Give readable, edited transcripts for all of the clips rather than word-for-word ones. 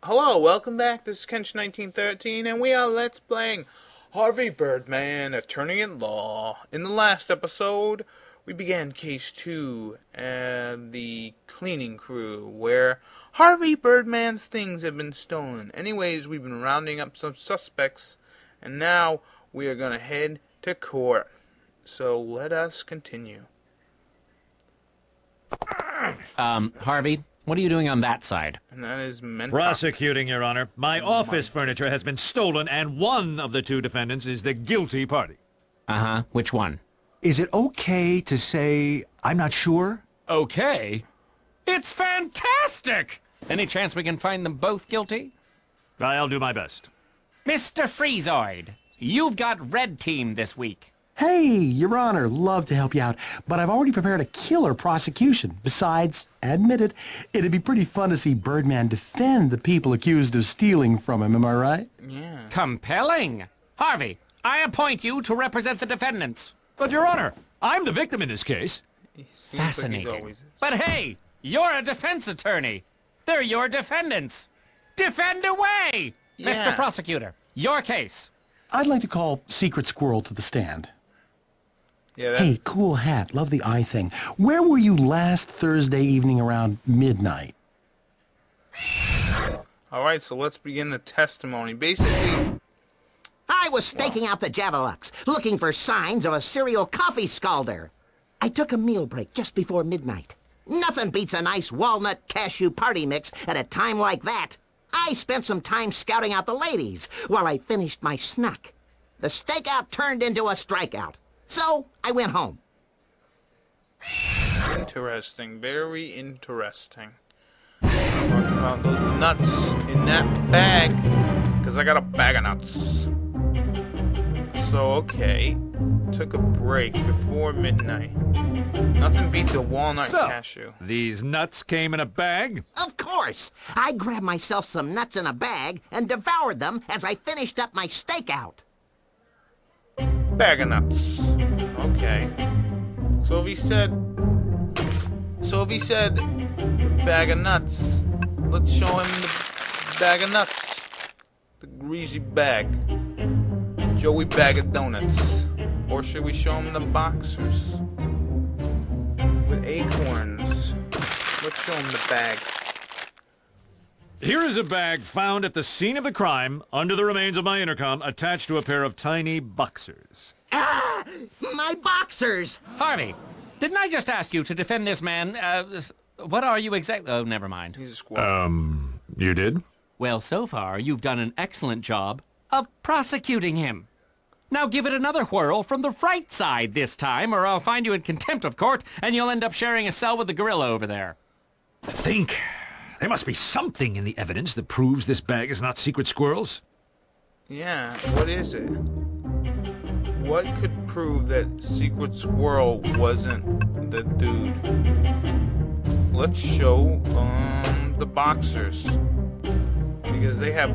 Hello, welcome back. This is Kench1913, and we are Let's Playing Harvey Birdman, Attorney-at-Law. In the last episode, we began Case 2 and the cleaning crew, where Harvey Birdman's things have been stolen. Anyways, we've been rounding up some suspects, and now we are going to head to court. So let us continue. Harvey, what are you doing on that side? And that is mental. Prosecuting, Your Honor. My office furniture has been stolen, and one of the two defendants is the guilty party. Uh-huh. Which one? Is it okay to say, I'm not sure? Okay. It's fantastic! Any chance we can find them both guilty? I'll do my best. Mr. Freezoid, you've got red team this week. Hey, Your Honor, love to help you out, but I've already prepared a killer prosecution. Besides, admit it, it'd be pretty fun to see Birdman defend the people accused of stealing from him, am I right? Yeah. Compelling. Harvey, I appoint you to represent the defendants. But, Your Honor, I'm the victim in this case. Fascinating. But hey, you're a defense attorney. They're your defendants. Defend away! Yeah. Mr. Prosecutor, your case. I'd like to call Secret Squirrel to the stand. Yeah, Hey, cool hat, love the eye thing. Where were you last Thursday evening around midnight? Alright, so let's begin the testimony. Basically, I was staking out the Javelux, looking for signs of a serial coffee scalder. I took a meal break just before midnight. Nothing beats a nice walnut cashew party mix at a time like that. I spent some time scouting out the ladies while I finished my snack. The stakeout turned into a strikeout, so I went home. interesting, very interesting. I'm talking about those nuts in that bag, because I got a bag of nuts. So, okay, took a break before midnight. Nothing beats a walnut cashew. These nuts came in a bag? Of course! I grabbed myself some nuts in a bag and devoured them as I finished up my stakeout. Bag of nuts. Okay. So if he said bag of nuts, let's show him the bag of nuts. The greasy bag. Joey bag of donuts. Or should we show him the boxers? With acorns. Let's show him the bag. Here is a bag found at the scene of the crime, under the remains of my intercom, attached to a pair of tiny boxers. Ah! My boxers! Harvey, didn't I just ask you to defend this man? What are you exactly? Oh, never mind. He's a squirrel. You did? Well, so far, you've done an excellent job of prosecuting him. Now give it another whirl from the right side this time, or I'll find you in contempt of court, and you'll end up sharing a cell with the gorilla over there. Think. There must be something in the evidence that proves this bag is not Secret Squirrel's. Yeah, what is it? What could prove that Secret Squirrel wasn't the dude? Let's show the boxers, because they have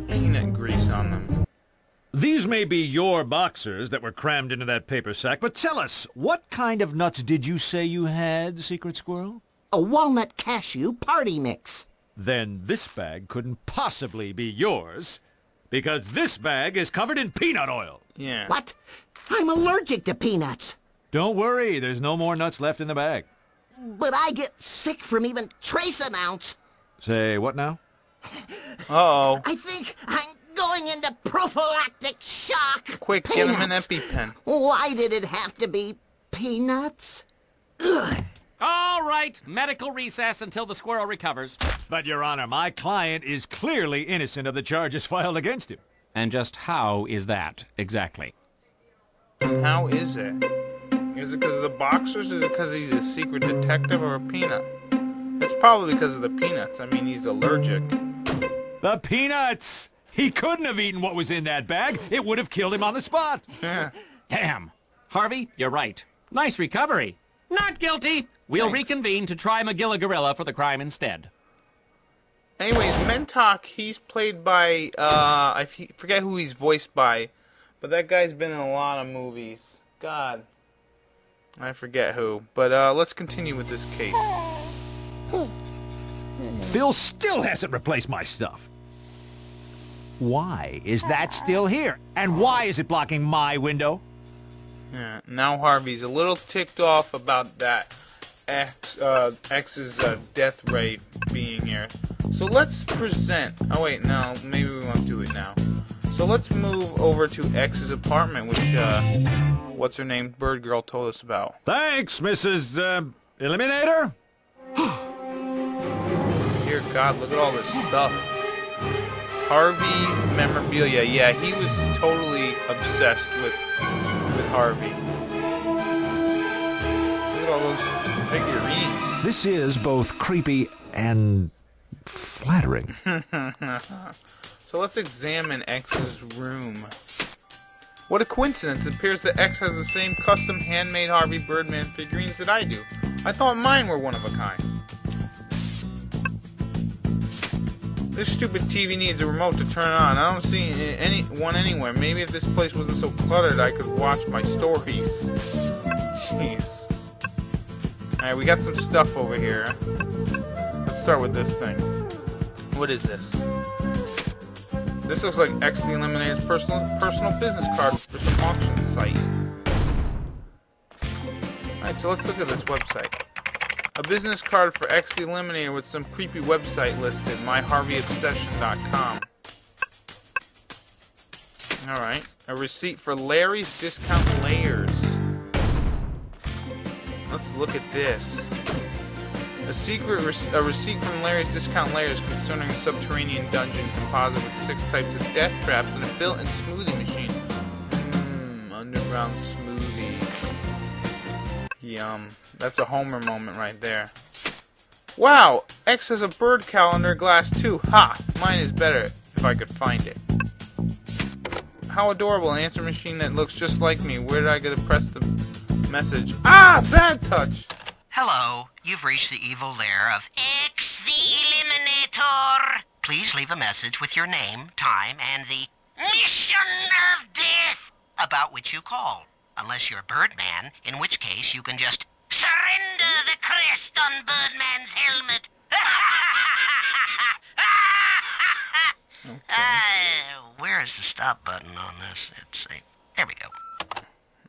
peanut grease on them. These may be your boxers that were crammed into that paper sack, but tell us, what kind of nuts did you say you had, Secret Squirrel? A walnut cashew party mix. Then this bag couldn't possibly be yours, because this bag is covered in peanut oil. Yeah. What? I'm allergic to peanuts. Don't worry, there's no more nuts left in the bag. But I get sick from even trace amounts. Say, what now? Uh-oh. I think I'm going into prophylactic shock. Quick, get him an Peanuts. EpiPen. Why did it have to be peanuts? Ugh. All right, medical recess until the squirrel recovers. But, Your Honor, my client is clearly innocent of the charges filed against him. And just how is that, exactly? How is it? Is it because of the boxers? Is it because he's a secret detective or a peanut? It's probably because of the peanuts. I mean, he's allergic. The peanuts! He couldn't have eaten what was in that bag. It would have killed him on the spot. Yeah. Damn. Harvey, you're right. Nice recovery. Not guilty. We'll Thanks. reconvene to try Magilla Gorilla for the crime instead. Anyways, Mentok, he's played by, I forget who he's voiced by, but that guy's been in a lot of movies. God. I forget who. But, let's continue with this case. Phil still hasn't replaced my stuff. Why is that still here? And why is it blocking my window? Yeah, now Harvey's a little ticked off about that X's death rate being here. So let's present... Oh wait, no, maybe we won't do it now. So let's move over to X's apartment, which, what's her name? Bird Girl told us about. Thanks, Mrs. Eliminator. Dear God, look at all this stuff. Harvey memorabilia. Yeah, he was totally obsessed with Harvey. Look at all those figurines. This is both creepy and flattering. So let's examine X's room. What a coincidence. It appears that X has the same custom handmade Harvey Birdman figurines that I do. I thought mine were one of a kind. This stupid TV needs a remote to turn it on. I don't see one anywhere. Maybe if this place wasn't so cluttered, I could watch my stories. Jeez. Alright, we got some stuff over here. Let's start with this thing. What is this? This looks like X the Eliminator's personal business card for some auction site. Alright, so let's look at this website. A business card for X the Eliminator with some creepy website listed, myharveyobsession.com. Alright, a receipt for Larry's Discount Layers. Let's look at this. A receipt from Larry's Discount Layers concerning a subterranean dungeon composite with 6 types of death traps and a built-in smoothie machine. Underground smoothies. Yum. That's a Homer moment right there. Wow! X has a bird calendar glass too. Ha! Mine is better if I could find it. How adorable. An answer machine that looks just like me. Where did I get to press the message? Ah! Bad touch! Hello, you've reached the evil lair of X the Eliminator. Please leave a message with your name, time, and the mission of death about which you call. Unless you're Birdman, in which case you can just surrender the crest on Birdman's helmet. Where is the stop button on this? There we go.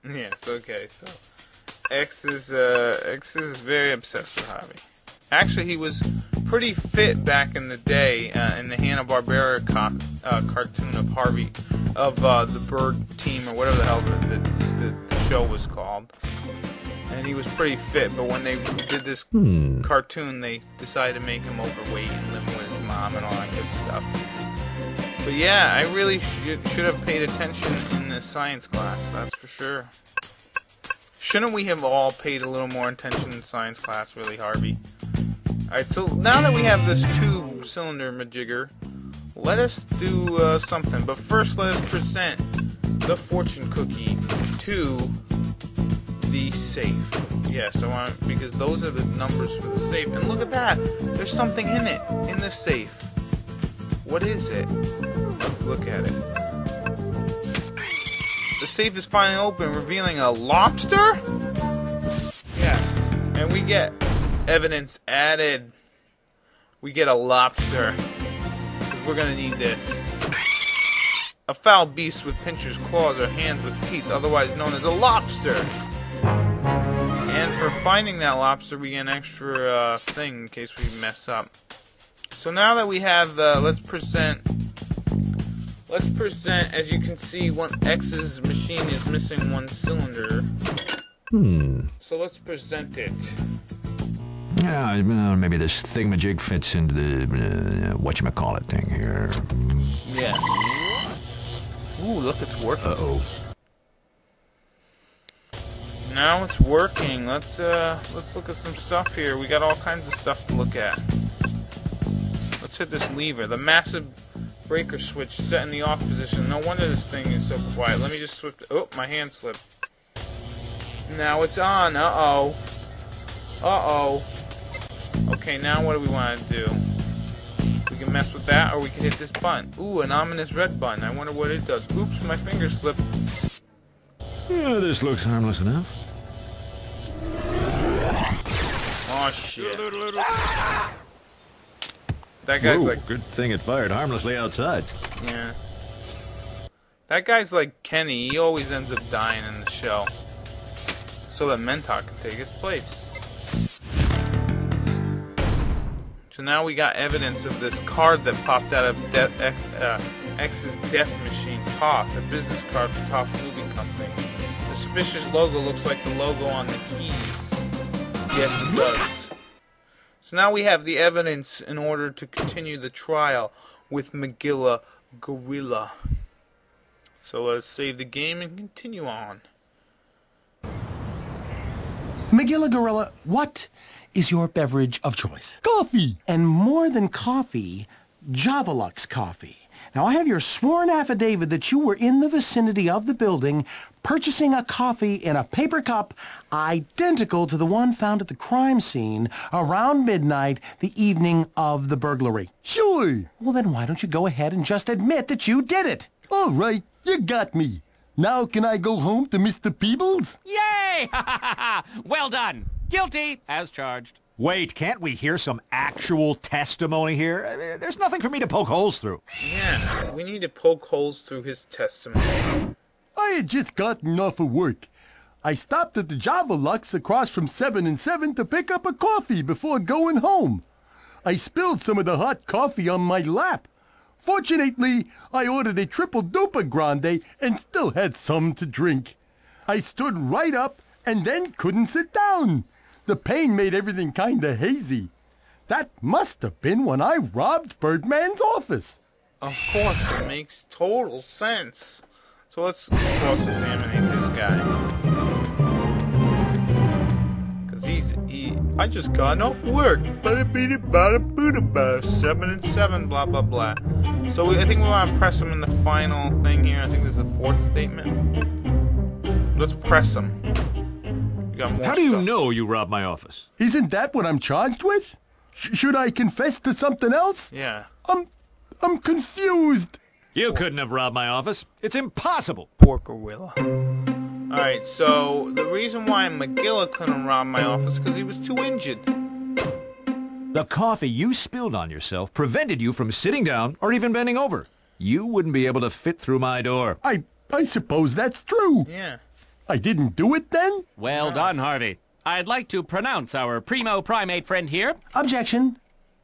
Yes, okay, so... X is very obsessed with Harvey. Actually, he was pretty fit back in the day in the Hanna-Barbera cartoon of Harvey, of the Bird Team, or whatever the hell the show was called. And he was pretty fit, but when they did this cartoon, they decided to make him overweight and live with his mom and all that good stuff. But yeah, I really should have paid attention in the science class, that's for sure. Shouldn't we have all paid a little more attention in science class, really, Harvey? Alright, so now that we have this tube cylinder majigger, let us do something. But first, let us present the fortune cookie to the safe. Yes, I want, because those are the numbers for the safe. And look at that! There's something in it, in the safe. What is it? Let's look at it. The safe is finally open, revealing a lobster? Yes. And we get evidence added. We get a lobster. Because we're going to need this. A foul beast with pinchers, claws, or hands with teeth, otherwise known as a lobster. And for finding that lobster, we get an extra thing in case we mess up. So now that we have the... Let's present, as you can see, X's machine is missing one cylinder. So let's present it. Yeah, maybe this thingamajig fits into the whatchamacallit thing here. Yeah. Ooh, look, it's working. Uh-oh. Now it's working. Let's look at some stuff here. We got all kinds of stuff to look at. Let's hit this lever. The massive breaker switch set in the off position. No wonder this thing is so quiet. Let me just switch. Oh, my hand slipped. Now it's on. Uh-oh. Uh-oh. Okay, now what do we want to do? We can mess with that, or we can hit this button. Ooh, an ominous red button. I wonder what it does. Oops, my finger slipped. Yeah, this looks harmless enough. Oh, shit. That guy's Whoa, like... good thing it fired harmlessly outside. Yeah. That guy's like Kenny. He always ends up dying in the show. So that Mentok can take his place. So now we got evidence of this card that popped out of X's death machine, Toth, a business card for Toth Moving Company. The suspicious logo looks like the logo on the keys. Yes, it does. So now we have the evidence in order to continue the trial with Magilla Gorilla. So let's save the game and continue on. Magilla Gorilla, what is your beverage of choice? Coffee. And more than coffee, Javelux coffee. Now, I have your sworn affidavit that you were in the vicinity of the building purchasing a coffee in a paper cup identical to the one found at the crime scene around midnight the evening of the burglary. Sure. Well, then why don't you go ahead and just admit that you did it? All right, you got me. Now can I go home to Mr. Peebles? Yay! Well done. Guilty as charged. Wait, can't we hear some actual testimony here? I mean, there's nothing for me to poke holes through. Yeah, we need to poke holes through his testimony. I had just gotten off of work. I stopped at the Javelux across from 7 and 7 to pick up a coffee before going home. I spilled some of the hot coffee on my lap. Fortunately, I ordered a triple duper grande and still had some to drink. I stood right up and then couldn't sit down. The pain made everything kinda hazy. That must have been when I robbed Birdman's office. Of course, it makes total sense. So let's cross-examine this guy. Cause I just got off work. Bada bada bada bada bada. 7 and 7, blah blah blah. So I think we want to press him in the final thing here. I think this is the fourth statement. Let's press him. We got more How do you stuff. know you robbed my office? Isn't that what I'm charged with? Should I confess to something else? Yeah. I'm confused. You couldn't have robbed my office. It's impossible. Poor gorilla. Alright, so the reason why Magilla couldn't rob my office because he was too injured. The coffee you spilled on yourself prevented you from sitting down or even bending over. You wouldn't be able to fit through my door. I suppose that's true. Yeah. I didn't do it then? Well done, Harvey. I'd like to pronounce our primo primate friend here. Objection.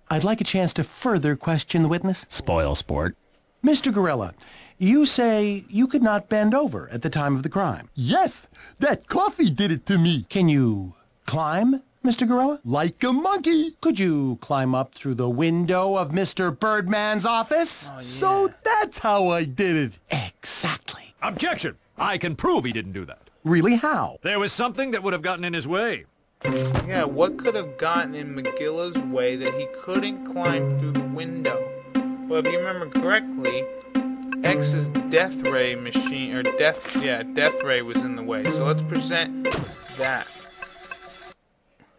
I'd like a chance to further question the witness. Spoil sport. Mr. Gorilla, you say you could not bend over at the time of the crime. Yes, that coffee did it to me. Can you climb, Mr. Gorilla? Like a monkey. Could you climb up through the window of Mr. Birdman's office? Oh, yeah. So that's how I did it. Exactly. Objection! I can prove he didn't do that. Really, how? There was something that would have gotten in his way. Yeah, what could have gotten in Magilla's way that he couldn't climb through the window? Well, if you remember correctly, X's death ray machine, or death ray was in the way. So let's present that.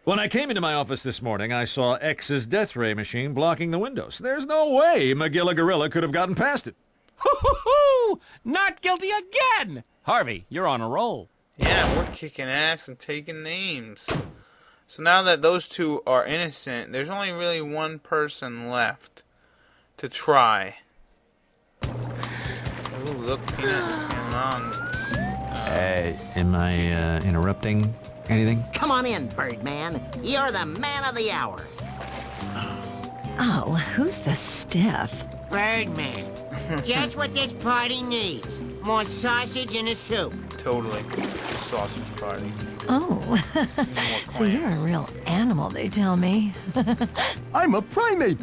When I came into my office this morning, I saw X's death ray machine blocking the windows. There's no way Magilla Gorilla could have gotten past it. Hoo-hoo-hoo! Not guilty again! Harvey, you're on a roll. Yeah, we're kicking ass and taking names. So now that those two are innocent, there's only really one person left to try. Ooh, look, Peanut's getting on. Am I interrupting anything? Come on in, Birdman. You're the man of the hour. Oh, who's the stiff? Birdman. Just what this party needs. More sausage in a soup. Totally. Sausage party. Oh, More so you're a clams. real animal, they tell me. I'm a primate.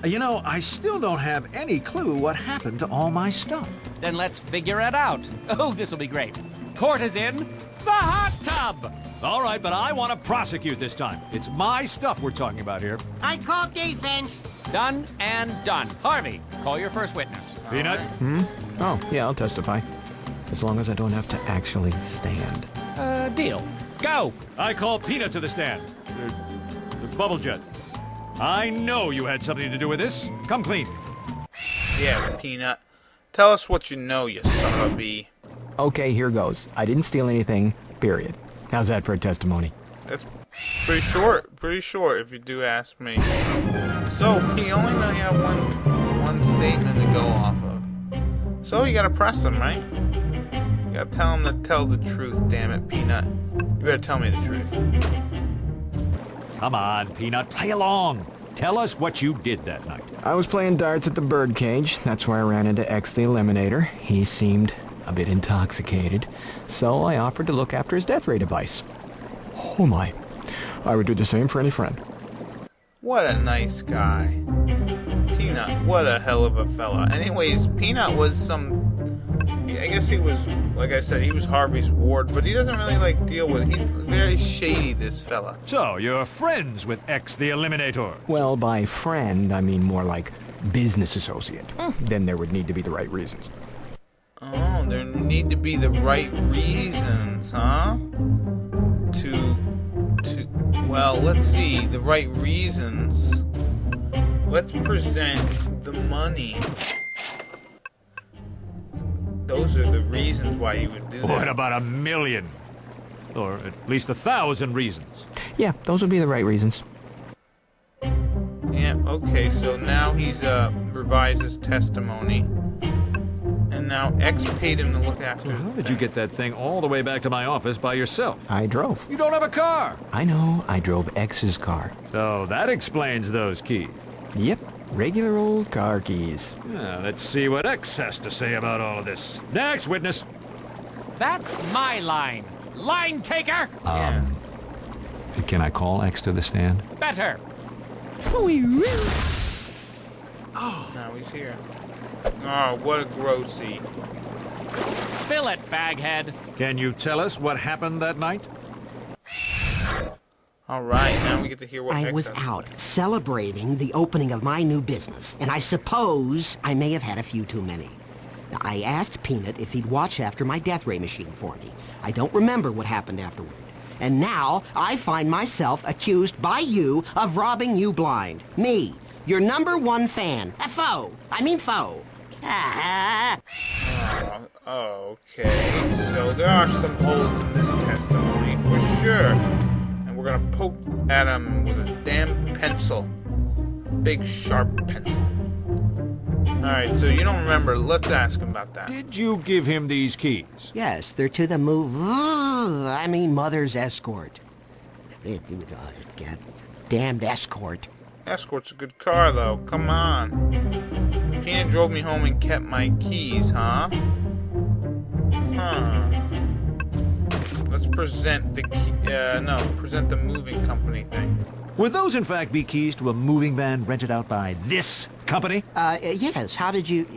You know, I still don't have any clue what happened to all my stuff. Then let's figure it out. Oh, this'll be great. Court is in the hot tub. All right, but I want to prosecute this time. It's my stuff we're talking about here. I call defense. Done and done. Harvey, call your first witness. Peanut? Oh, yeah, I'll testify. As long as I don't have to actually stand. Deal. Go. I call Peanut to the stand. Bubble Jet. I know you had something to do with this. Come clean. Yeah, Peanut. Tell us what you know, you son of a bee. Okay, here goes. I didn't steal anything, period. How's that for a testimony? That's Pretty short if you do ask me. So, we only really have one statement to go off of. So, you gotta press him, right? You gotta tell him to tell the truth, damn it, Peanut. You better tell me the truth. Come on, Peanut, play along. Tell us what you did that night. I was playing darts at the birdcage. That's where I ran into X the Eliminator. He seemed a bit intoxicated, so I offered to look after his death ray device. Oh my. I would do the same for any friend. What a nice guy. Peanut, what a hell of a fella. Anyways, Peanut was I guess he was, like I said, he was Harvey's ward, but he doesn't really, like, deal with it. He's very shady, this fella. So, you're friends with X the Eliminator? Well, by friend, I mean more like business associate. Then there would need to be the right reasons. Oh, there need to be the right reasons, huh? Well, let's see, the right reasons. Let's present the money. Those are the reasons why you would do that. What about 1 million? Or at least 1,000 reasons? Yeah, those would be the right reasons. Yeah, okay, so now he's revised his testimony. And now X paid him to look after him. How did you get that thing all the way back to my office by yourself? I drove. You don't have a car! I know, I drove X's car. So that explains those keys. Yep, regular old car keys. Yeah, let's see what X has to say about all of this. Next witness. That's my line. Line taker! Can I call X to the stand? Better! Now he's here. Oh, what a grossy. Spill it, baghead. Can you tell us what happened that night? Alright, now we get to hear what I X was has. out celebrating the opening of my new business, and I suppose I may have had a few too many. Now, I asked Peanut if he'd watch after my death ray machine for me. I don't remember what happened afterward. And now I find myself accused by you of robbing you blind. Me, your #1 fan. A foe. I mean foe. Okay, so there are some holes in this testimony for sure. And we're gonna poke at him with a damn pencil. Big sharp pencil. Alright, so you don't remember. Let's ask him about that. Did you give him these keys? Yes, they're to the mother's escort. Damned escort. Escort's a good car, though. Come on. Peanut drove me home and kept my keys, huh? Let's present the present the moving company thing. Would those in fact be keys to a moving van rented out by this company? Yes, how did you...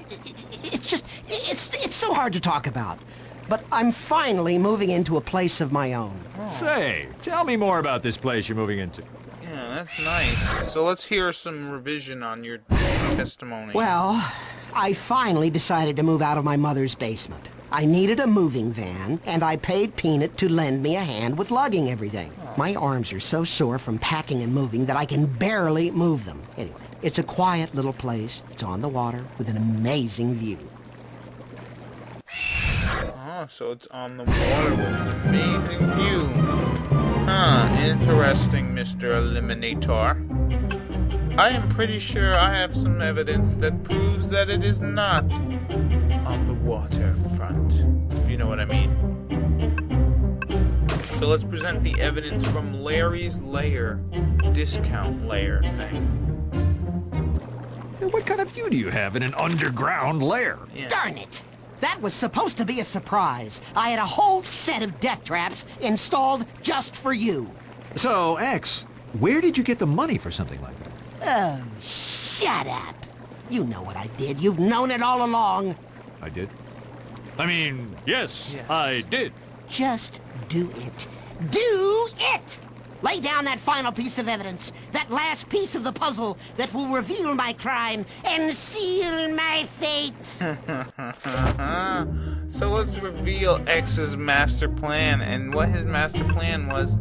It's so hard to talk about. But I'm finally moving into a place of my own. Say, tell me more about this place you're moving into. Yeah, that's nice. So let's hear some revision on your testimony. Well, I finally decided to move out of my mother's basement. I needed a moving van, and I paid Peanut to lend me a hand with lugging everything. My arms are so sore from packing and moving that I can barely move them. Anyway, it's a quiet little place. It's on the water with an amazing view. Oh, so it's on the water with an amazing view. Interesting, Mr. Eliminator. I am pretty sure I have some evidence that proves that it is not on the waterfront, if you know what I mean. So let's present the evidence from Larry's lair, discount lair thing. What kind of view do you have in an underground lair? Yeah. Darn it! That was supposed to be a surprise. I had a whole set of death traps installed just for you. So, X, where did you get the money for something like that? Oh, shut up. You know what I did. You've known it all along. I did? I mean, yes, I did. Just do it. Do it! Lay down that final piece of evidence, that last piece of the puzzle that will reveal my crime and seal my fate. So let's reveal X's master plan. And what his master plan was,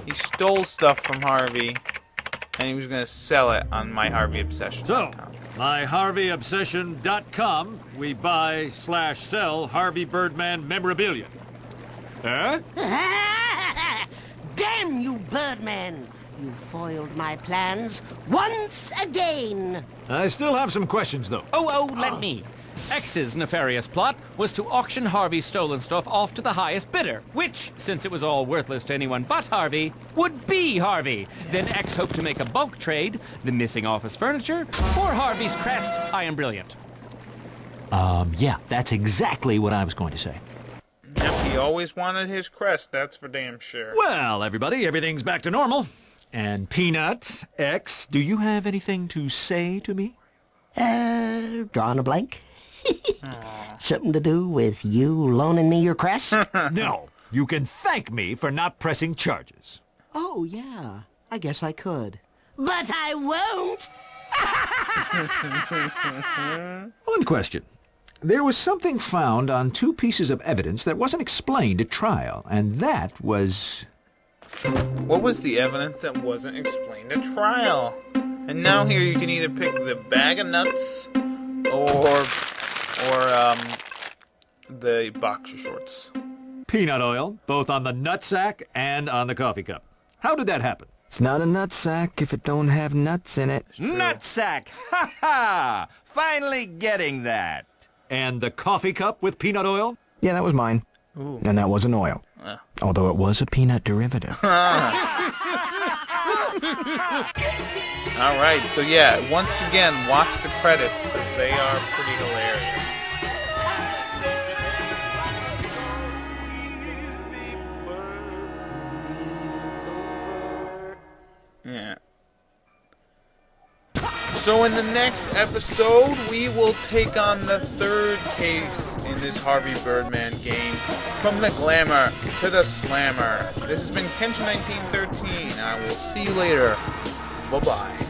he stole stuff from Harvey, and he was going to sell it on myharveyobsession.com. So, myharveyobsession.com, we buy/sell Harvey Birdman memorabilia. Huh? Damn you, Birdman. You foiled my plans once again. I still have some questions, though. Let me. X's nefarious plot was to auction Harvey's stolen stuff off to the highest bidder, which, since it was all worthless to anyone but Harvey, would be Harvey. Then X hoped to make a bulk trade, the missing office furniture, or Harvey's crest, I am brilliant. Yeah, that's exactly what I was going to say. Yep, he always wanted his crest, that's for damn sure. Well, everybody, everything's back to normal. And Peanut, X, do you have anything to say to me? Drawing a blank? Something to do with you loaning me your crest? No, you can thank me for not pressing charges. Oh, yeah. I guess I could. But I won't! One question. There was something found on 2 pieces of evidence that wasn't explained at trial, and that was... What was the evidence that wasn't explained at trial? And now here you can either pick the bag of nuts or the boxer shorts. Peanut oil, both on the nutsack and on the coffee cup. How did that happen? It's not a nutsack if it don't have nuts in it. Nutsack! Ha ha! Finally getting that. And the coffee cup with peanut oil? Yeah, that was mine. Ooh. And that wasn't oil. Although it was a peanut derivative. Alright, so yeah, once again, watch the credits, because they are pretty hilarious. Yeah. So in the next episode, we will take on the 3rd case in this Harvey Birdman game, from the glamour to the slammer. This has been Kenshin 1913. I will see you later. Bye-bye.